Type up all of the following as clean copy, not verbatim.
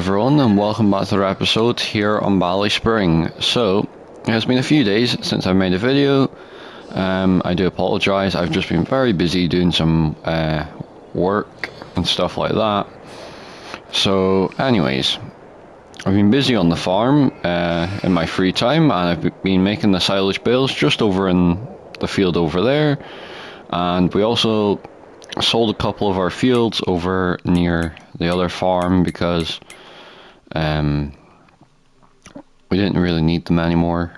everyone, and welcome back to another episode here on Ballyspring. So, it has been a few days since I made a video. I do apologise, I've just been very busy doing some work and stuff like that. So, anyways, I've been busy on the farm in my free time, and I've been making the silage bales just over in the field over there. And we also sold a couple of our fields over near the other farm because we didn't really need them anymore.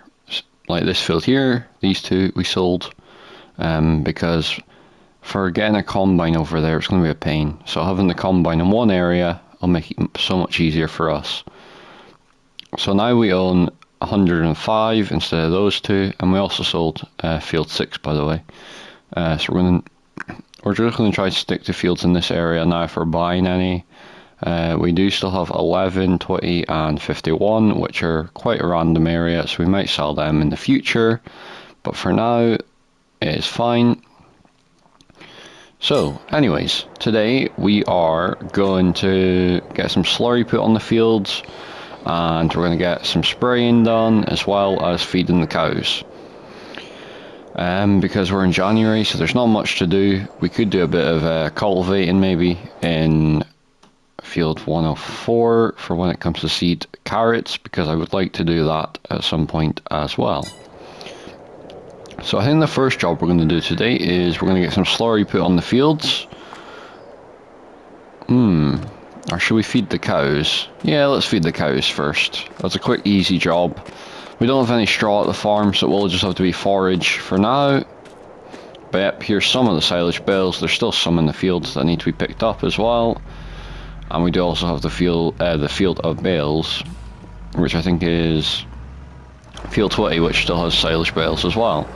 Like this field here, these two we sold because for getting a combine over there it's going to be a pain. So having the combine in one area will make it so much easier for us. So now we own 105 instead of those two, and we also sold field 6, by the way. So we're just going to try to stick to fields in this area now if we're buying any. We do still have 11, 20 and 51, which are quite a random area, so we might sell them in the future. But for now, it is fine. So, anyways, today we are going to get some slurry put on the fields, and we're going to get some spraying done as well as feeding the cows. Because we're in January, so there's not much to do. We could do a bit of cultivating maybe in field 104 for when it comes to seed carrots, because I would like to do that at some point as well. So I think the first job we're going to do today is we're going to get some slurry put on the fields. Or should we feed the cows? Yeah, let's feed the cows first. That's a quick, easy job. We don't have any straw at the farm, so it will just have to be forage for now. But yep, here's some of the silage bales. There's still some in the fields that need to be picked up as well. And we do also have the field of bales, which I think is field 20, which still has silage bales as well.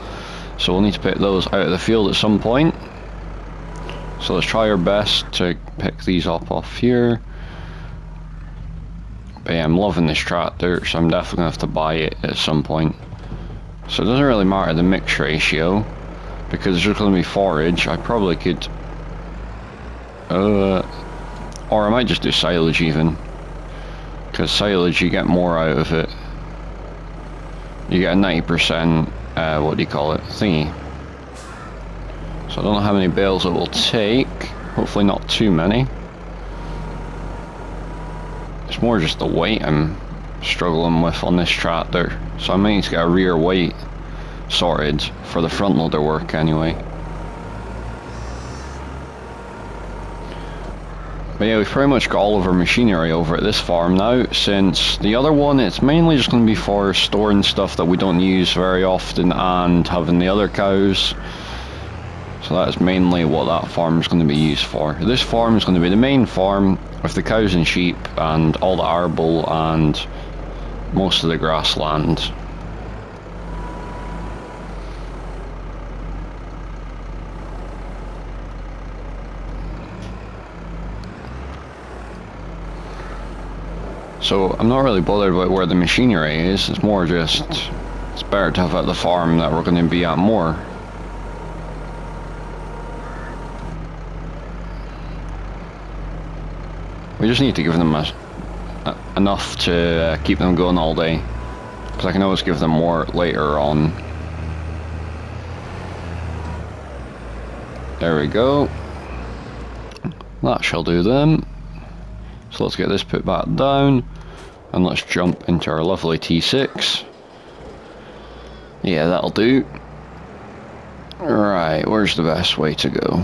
So we'll need to pick those out of the field at some point. So let's try our best to pick these up off here. But yeah, I'm loving this tractor, so I'm definitely going to have to buy it at some point. So it doesn't really matter the mix ratio, because it's just going to be forage. I probably could... or I might just do silage even. Because silage, you get more out of it. You get a 90%, what do you call it, thingy. So I don't know how many bales it will take. Hopefully not too many. It's more just the weight I'm struggling with on this tractor. So I might need to get a rear weight sorted for the front loader work anyway. But yeah, we've pretty much got all of our machinery over at this farm now, since the other one, it's mainly just going to be for storing stuff that we don't use very often and having the other cows. So that is mainly what that farm is going to be used for. This farm is going to be the main farm with the cows and sheep and all the arable and most of the grassland. So I'm not really bothered about where the machinery is, it's more just, it's better to have at the farm that we're going to be at more. We just need to give them enough to keep them going all day, because I can always give them more later on. There we go. That shall do them. So let's get this put back down, and let's jump into our lovely T6. Yeah, that'll do. Right, where's the best way to go?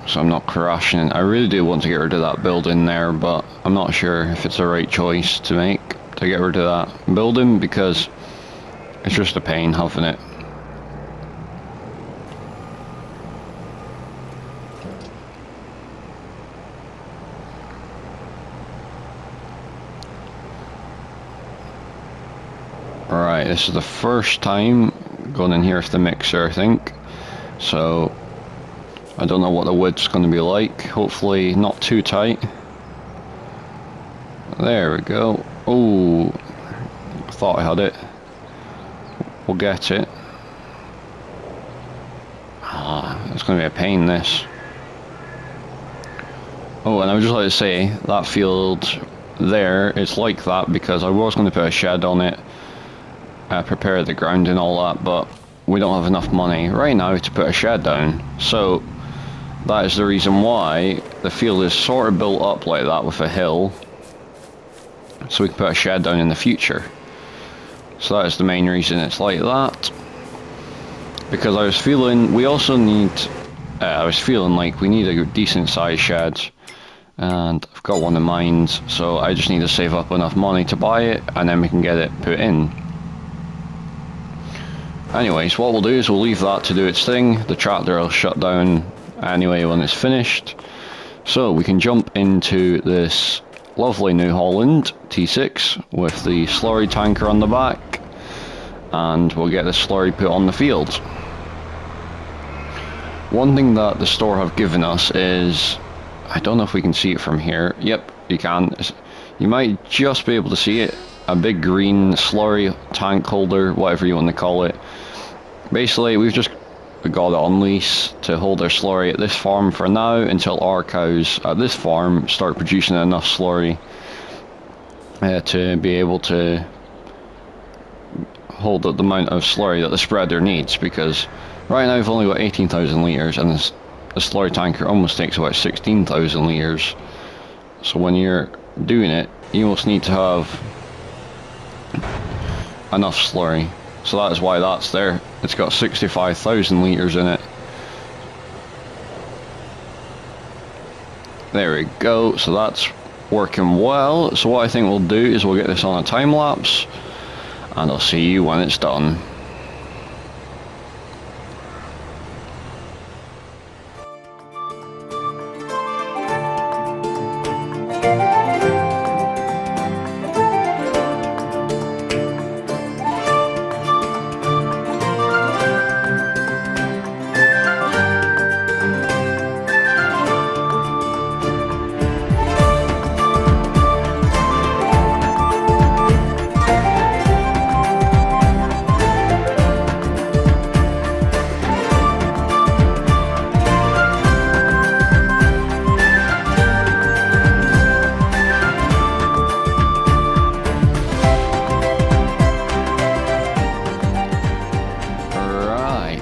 So I'm not crashing. I really do want to get rid of that building there, but I'm not sure if it's the right choice to make to get rid of that building, because it's just a pain having it. Alright, this is the first time going in here with the mixer, I think. So I don't know what the wood's going to be like. Hopefully not too tight. There we go. Oh, I thought I had it. We'll get it. It's going to be a pain, this. Oh, and I would just like to say, that field there, it's like that because I was going to put a shed on it, prepare the ground and all that, but we don't have enough money right now to put a shed down. So that is the reason why the field is sort of built up like that with a hill, so we can put a shed down in the future. So that is the main reason it's like that. Because I was feeling we also need, I was feeling like we need a decent sized shed, and I've got one in mind, so I just need to save up enough money to buy it, and then we can get it put in. Anyways, what we'll do is we'll leave that to do its thing. The tractor will shut down anyway when it's finished. So we can jump into this lovely New Holland T6 with the slurry tanker on the back, and we'll get the slurry put on the field. One thing that the store have given us is, I don't know if we can see it from here. Yep, you can. You might just be able to see it. A big green slurry tank holder, whatever you want to call it. Basically, we've just got it on lease to hold our slurry at this farm for now until our cows at this farm start producing enough slurry to be able to hold the amount of slurry that the spreader needs, because right now we've only got 18,000 litres and the slurry tanker almost takes about 16,000 litres. So when you're doing it, you almost need to have enough slurry. So that is why that's there. It's got 65,000 litres in it. There we go, so that's working well. So what I think we'll do is we'll get this on a time lapse, and I'll see you when it's done.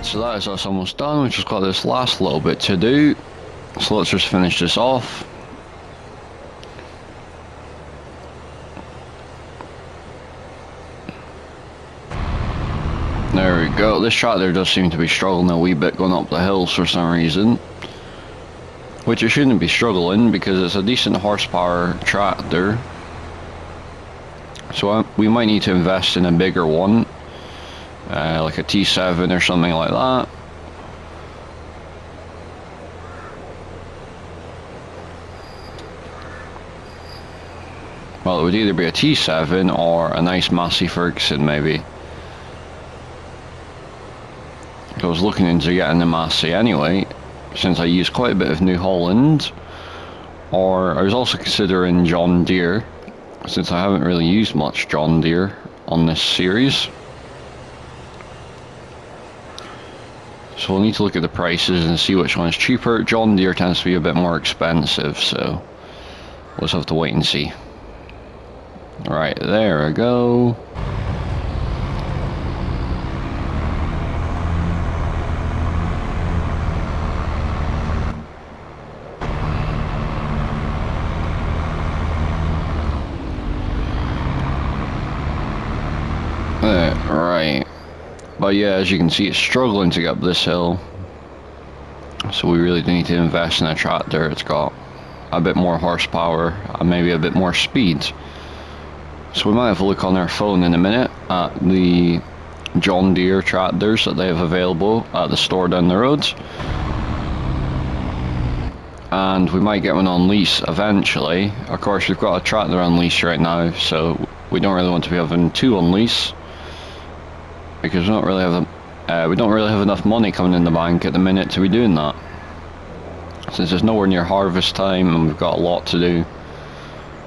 So that is us almost done. We've just got this last little bit to do. So let's just finish this off. There we go. This tractor does seem to be struggling a wee bit going up the hills for some reason. Which it shouldn't be struggling because it's a decent horsepower tractor. So we might need to invest in a bigger one. Like a T7 or something like that. Well, it would either be a T7 or a nice Massey Ferguson maybe. I was looking into getting a Massey anyway, since I use quite a bit of New Holland. Or I was also considering John Deere, since I haven't really used much John Deere on this series. So we'll need to look at the prices and see which one is cheaper. John Deere tends to be a bit more expensive, so we'll just have to wait and see. Right, there we go. Right. But yeah, as you can see, it's struggling to get up this hill. So we really do need to invest in a tractor. It's got a bit more horsepower and maybe a bit more speed. So we might have a look on our phone in a minute at the John Deere tractors that they have available at the store down the road. And we might get one on lease eventually. Of course, we've got a tractor on lease right now, so we don't really want to be having two on lease, because we don't really have enough money coming in the bank at the minute to be doing that, since it's nowhere near harvest time and we've got a lot to do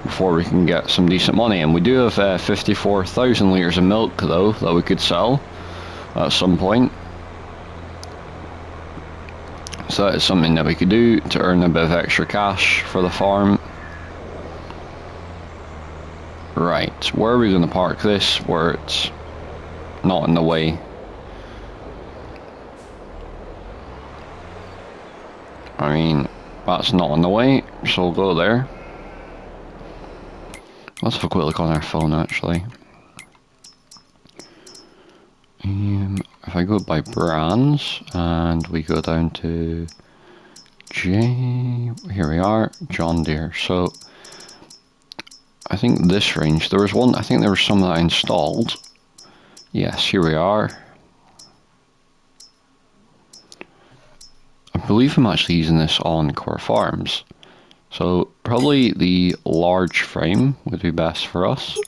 before we can get some decent money. And we do have 54,000 litres of milk though that we could sell at some point, so that is something that we could do to earn a bit of extra cash for the farm. Right, where are we going to park this where it's not in the way? I mean, that's not in the way, so we'll go there. Let's have a quick look on our phone actually. If I go by brands and we go down to here we are, John Deere. So I think this range, there was one, I think there was some that I installed. Yes, here we are. I believe I'm actually using this on Core Farms. So probably the large frame would be best for us.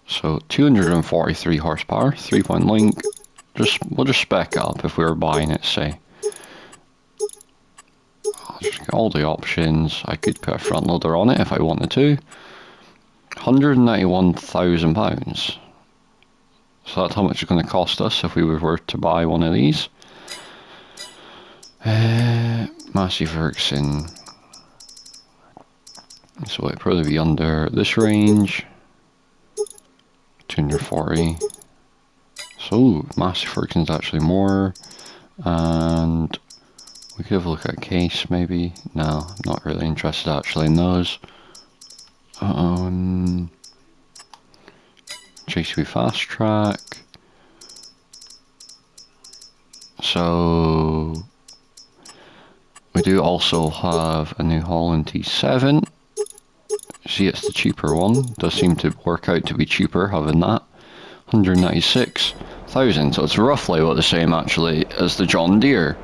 So 243 horsepower, 3-point link. We'll just spec up if we were buying it, say. I'll just get all the options. I could put a front loader on it if I wanted to. £191,000. So that's how much it's going to cost us if we were to buy one of these. Massey Ferguson. So it'd probably be under this range. 240. So Massey Ferguson's actually more. And we could have a look at a case maybe. No, I'm not really interested actually in those. JCB Fast Track. So we do also have a New Holland T7. See, it's the cheaper one. Does seem to work out to be cheaper having that. 196,000. So it's roughly about the same actually as the John Deere.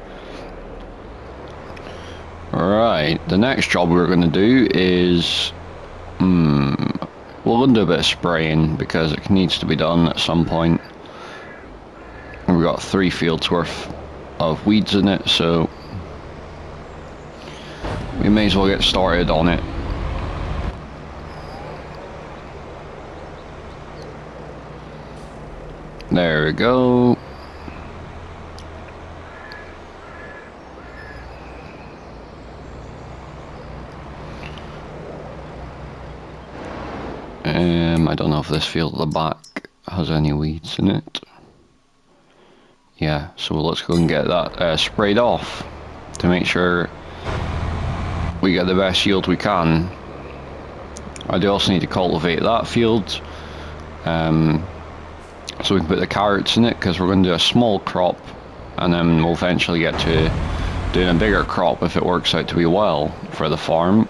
Alright, the next job we're going to do is we're going to do a bit of spraying because it needs to be done at some point. We've got 3 fields worth of weeds in it, so we may as well get started on it. There we go. I don't know if this field at the back has any weeds in it. Yeah, so let's go and get that sprayed off to make sure we get the best yield we can. I do also need to cultivate that field so we can put the carrots in it, because we're going to do a small crop and then we'll eventually get to doing a bigger crop if it works out to be well for the farm.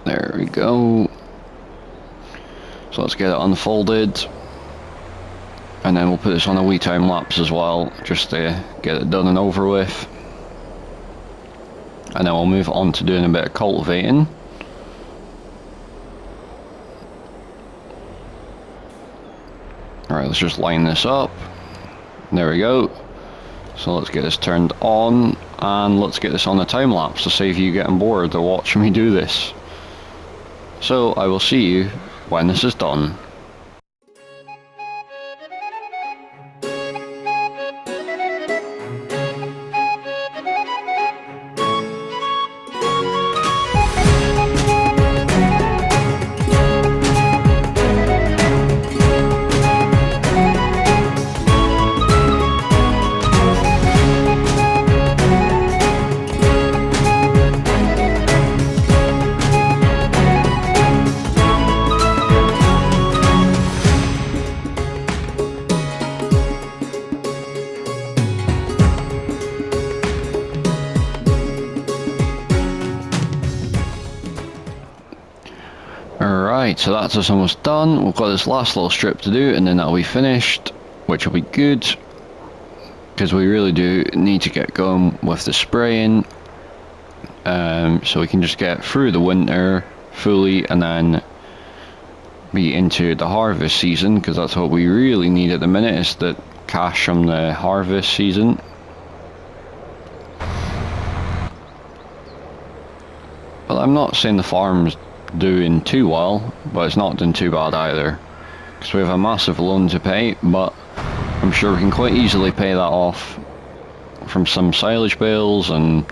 There we go. So let's get it unfolded, and then we'll put this on a wee time lapse as well, just to get it done and over with. And then we'll move on to doing a bit of cultivating. Alright, let's just line this up. There we go. So let's get this turned on, and let's get this on the time lapse to save you getting bored of watching me do this. So I will see you when this is done. Right, so that's us almost done. We've got this last little strip to do and then that'll be finished, which will be good, because we really do need to get going with the spraying, so we can just get through the winter fully and then be into the harvest season, because that's what we really need at the minute, is the cash from the harvest season. But I'm not saying the farm's doing too well, but it's not doing too bad either, because we have a massive loan to pay, but I'm sure we can quite easily pay that off from some silage bales and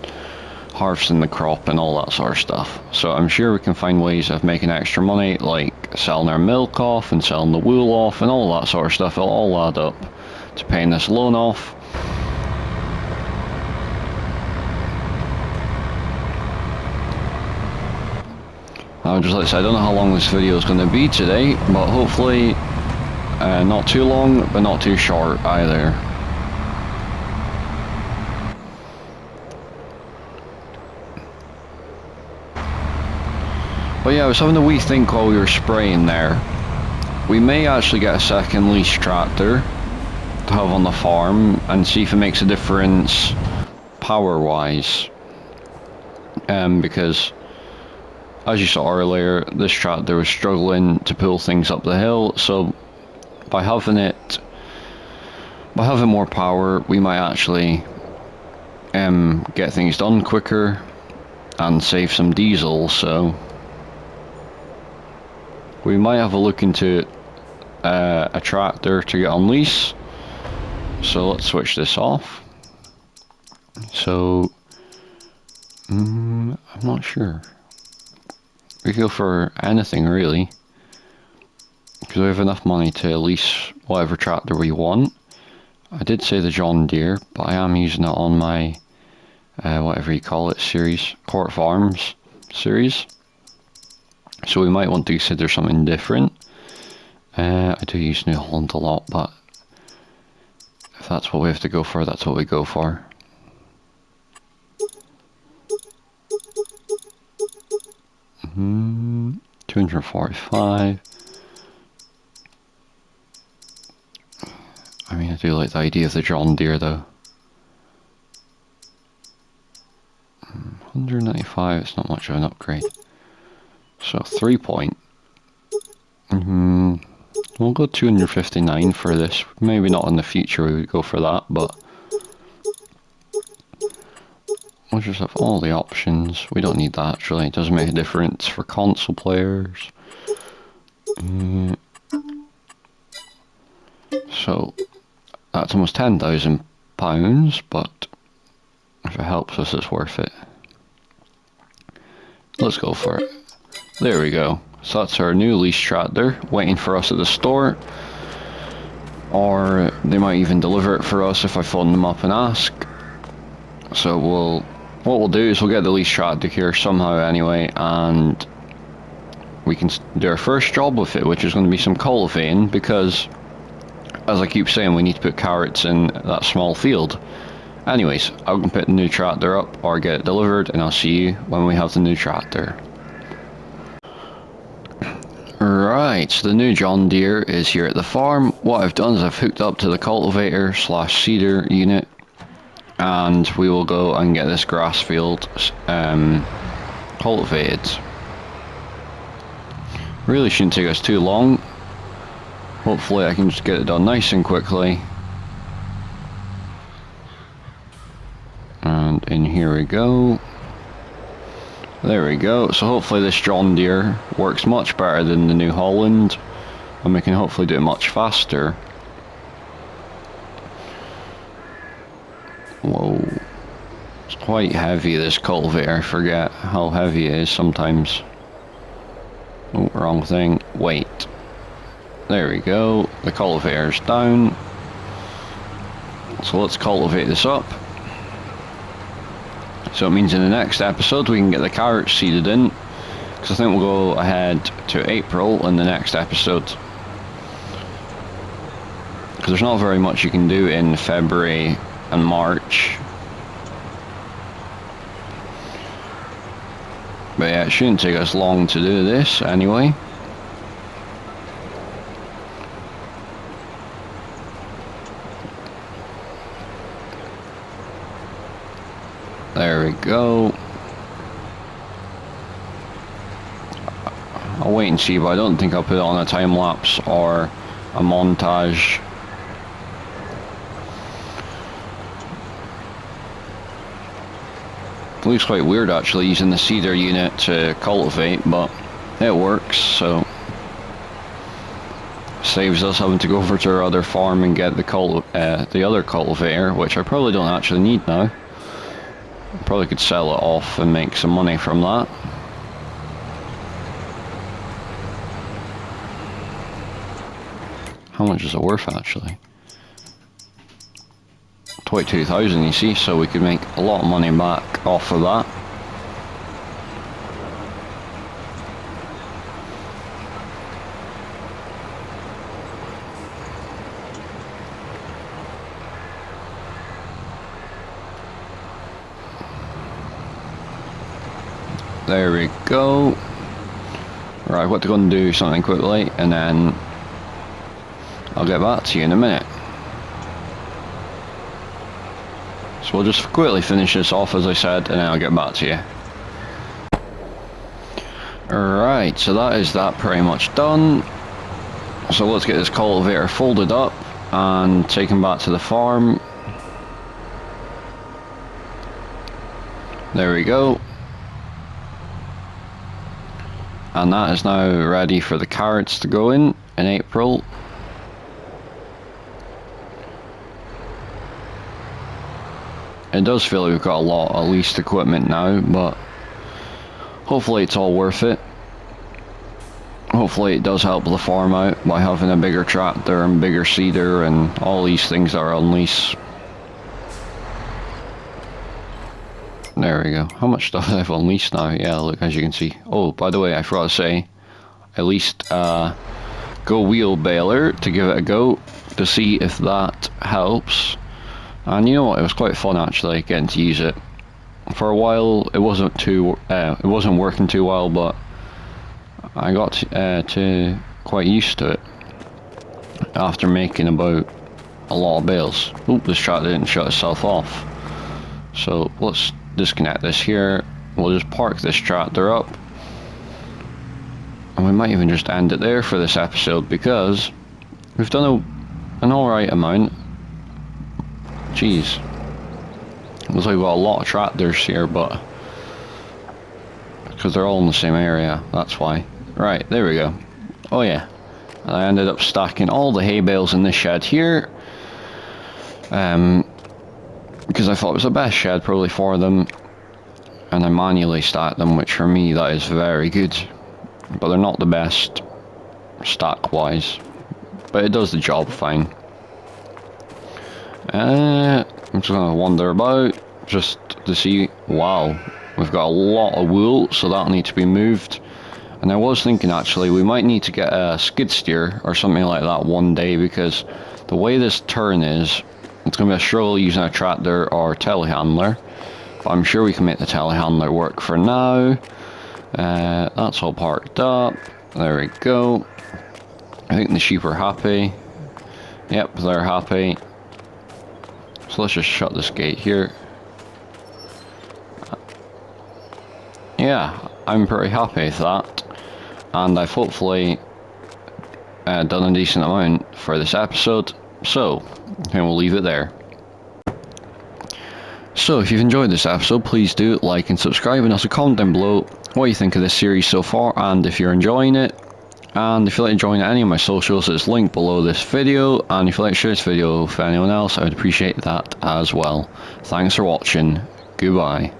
harvesting the crop and all that sort of stuff. So I'm sure we can find ways of making extra money, like selling our milk off and selling the wool off and all that sort of stuff. It'll all add up to paying this loan off. I would just like to say, I don't know how long this video is going to be today, but hopefully not too long, but not too short either. But yeah, I was having a wee think while we were spraying there. We may actually get a second lease tractor to have on the farm and see if it makes a difference power-wise. Because as you saw earlier, this tractor was struggling to pull things up the hill, so by having more power, we might actually get things done quicker and save some diesel. So we might have a look into a tractor to get on lease. So let's switch this off. So I'm not sure. We go for anything really, because we have enough money to lease whatever tractor we want. I did say the John Deere, but I am using it on my whatever you call it series, Court Farms series. So we might want to consider something different. I do use New Holland a lot, but if that's what we have to go for, that's what we go for. Mm-hmm. 245. I mean, I do like the idea of the John Deere though. 195, it's not much of an upgrade. So 3 point. We'll go 259 for this. Maybe not in the future we would go for that, but we'll just have all the options. We don't need that actually, it doesn't make a difference for console players. So that's almost £10,000, but if it helps us, it's worth it. Let's go for it. There we go. So that's our new lease tractor waiting for us at the store, or they might even deliver it for us if I phone them up and ask. So what we'll do is we'll get the lease tractor here somehow anyway, and we can do our first job with it, which is going to be some cultivating, because as I keep saying, we need to put carrots in that small field. Anyways, I'm going to put the new tractor up or get it delivered, and I'll see you when we have the new tractor. Right, so the new John Deere is here at the farm. What I've done is I've hooked up to the cultivator / seeder unit, and we will go and get this grass field cultivated. Really shouldn't take us too long. Hopefully I can just get it done nice and quickly. And in here we go. There we go. So hopefully this John Deere works much better than the New Holland, and we can hopefully do it much faster. Whoa. It's quite heavy, this cultivator. I forget how heavy it is sometimes. Oh, wrong thing. Wait. There we go. The cultivator's down. So let's cultivate this up. So it means in the next episode we can get the carrots seeded in, because I think we'll go ahead to April in the next episode. Because there's not very much you can do in February and March. But yeah, it shouldn't take us long to do this anyway. There we go. I'll wait and see, but I don't think I'll put it on a time lapse or a montage. It looks quite weird actually using the seeder unit to cultivate, but it works. So saves us having to go over to our other farm and get the other cultivator, which I probably don't actually need now. I probably could sell it off and make some money from that. How much is it worth actually? 22,000, you see, so we could make a lot of money back off of that. There we go. Right, what we're going to do something quickly, and then I'll get back to you in a minute. So we'll just quickly finish this off as I said, and then I'll get back to you. Alright, so that is that pretty much done. So let's get this cultivator folded up and taken back to the farm. There we go. And that is now ready for the carrots to go in April. It does feel like we've got a lot of leased equipment now, but hopefully it's all worth it. Hopefully it does help the farm out by having a bigger tractor and bigger seeder and all these things that are on lease. There we go. How much stuff do I have on lease now? Yeah, look, as you can see. Oh, by the way, I forgot to say, I leased Go Wheel Baler to give it a go to see if that helps. And you know what? It was quite fun actually getting to use it. For a while, it wasn't working too well, but I got to quite used to it after making about a lot of bales. Oop, this tractor didn't shut itself off. So let's disconnect this here. We'll just park this tractor up, and we might even just end it there for this episode because we've done an alright amount. Jeez, looks like we've got a lot of tractors here, but because they're all in the same area, that's why. Right, there we go. Oh yeah, I ended up stacking all the hay bales in this shed here. Because I thought it was the best shed probably for them, and I manually stacked them, which for me that is very good, but they're not the best stack wise, but it does the job fine. I'm just gonna wander about just to see. Wow, we've got a lot of wool, so that'll need to be moved. And I was thinking actually we might need to get a skid steer or something like that one day, because the way this turn is, it's going to be a struggle using a tractor or telehandler, but I'm sure we can make the telehandler work for now. That's all parked up. There we go. I think the sheep are happy. Yep, they're happy. So let's just shut this gate here. Yeah, I'm pretty happy with that. And I've hopefully done a decent amount for this episode. So, and we'll leave it there. So if you've enjoyed this episode, please do like and subscribe, and also comment down below what you think of this series so far and if you're enjoying it. And if you'd like to join any of my socials, it's linked below this video, and if you'd like to share this video with anyone else, I would appreciate that as well. Thanks for watching. Goodbye.